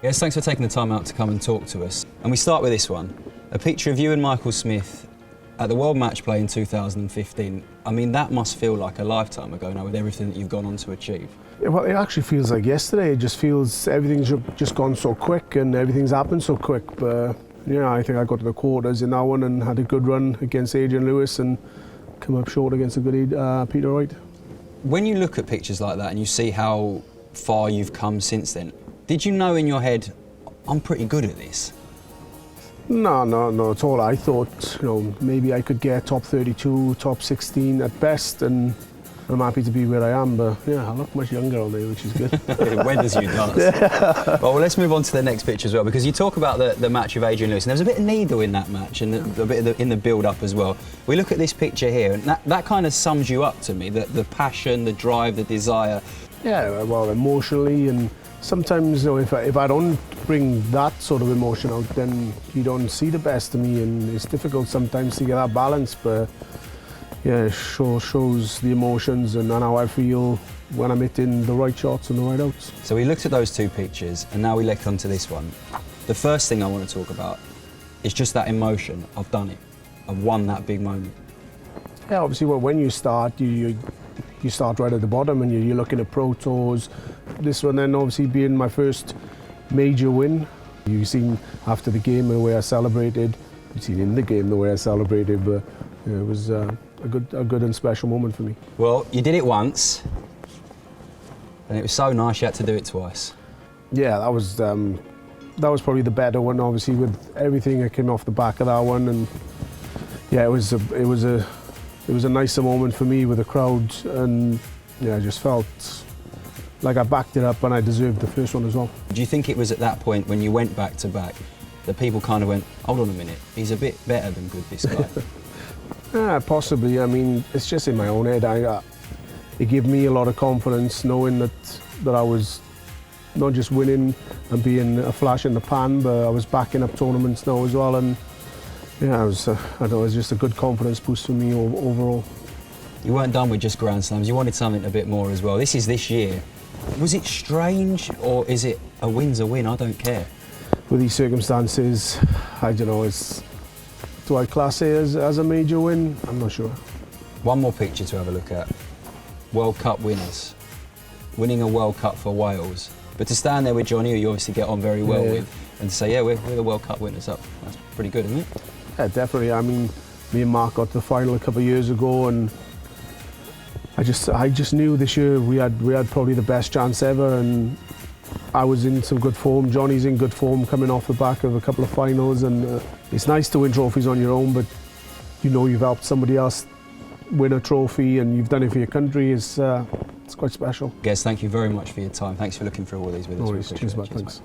Yes, thanks for taking the time out to come and talk to us. And we start with this one, a picture of you and Michael Smith at the World Match Play in 2015. I mean, that must feel like a lifetime ago now with everything that you've gone on to achieve. Well, it actually feels like yesterday. It just feels everything's just gone so quick and everything's happened so quick. But yeah, I think I got to the quarters in that one and had a good run against Adrian Lewis and come up short against a good Peter Wright. When you look at pictures like that and you see how far you've come since then, did you know in your head, I'm pretty good at this? No, at all. I thought, maybe I could get top 32, top 16 at best, and I'm happy to be where I am. But yeah, I look much younger on there, which is good. Weathers you does. Yeah. Well, let's move on to the next picture as well, because you talk about the match of Adrian Lewis, and there was a bit of needle in that match, and a bit of in the build-up as well. We look at this picture here, and that kind of sums you up to me, the passion, the drive, the desire. Yeah, well, emotionally, and sometimes, if I don't bring that sort of emotion out, then you don't see the best of me, and it's difficult sometimes to get that balance. But yeah, it shows the emotions and how I feel when I'm hitting the right shots and the right outs. So we looked at those two pictures, and now we look onto this one. The first thing I want to talk about is just that emotion. I've done it. I've won that big moment. Yeah, obviously, well, when you start, you start right at the bottom and you're looking at Pro Tours. This one then obviously being my first major win. You've seen after the game the way I celebrated. You've seen in the game the way I celebrated, but it was a good and special moment for me. Well, you did it once, and it was so nice you had to do it twice. Yeah, that was probably the better one, obviously, with everything that came off the back of that one. And yeah, it was a nicer moment for me with the crowd, and yeah, I just felt like I backed it up and I deserved the first one as well. Do you think it was at that point when you went back to back that people kind of went, hold on a minute, he's a bit better than good, this guy? Yeah, possibly. I mean, it's just in my own head. It gave me a lot of confidence knowing that I was not just winning and being a flash in the pan, but I was backing up tournaments now as well. And yeah, it was just a good confidence boost for me overall. You weren't done with just Grand Slams, you wanted something a bit more as well. This is this year. Was it strange, or is it a win's a win? I don't care. With these circumstances, I don't know, do I class it as a major win? I'm not sure. One more picture to have a look at. World Cup winners. Winning a World Cup for Wales. But to stand there with Johnny, who you obviously get on very well with, and to say, yeah, we're the World Cup winners, that's pretty good, isn't it? Yeah, definitely. I mean, me and Mark got to the final a couple of years ago, and I just knew this year we had probably the best chance ever, and I was in some good form. Johnny's in good form coming off the back of a couple of finals, and it's nice to win trophies on your own, but you've helped somebody else win a trophy and you've done it for your country. It's quite special. Guys, thank you very much for your time. Thanks for looking through all these with us. Cheers, mate. Thanks.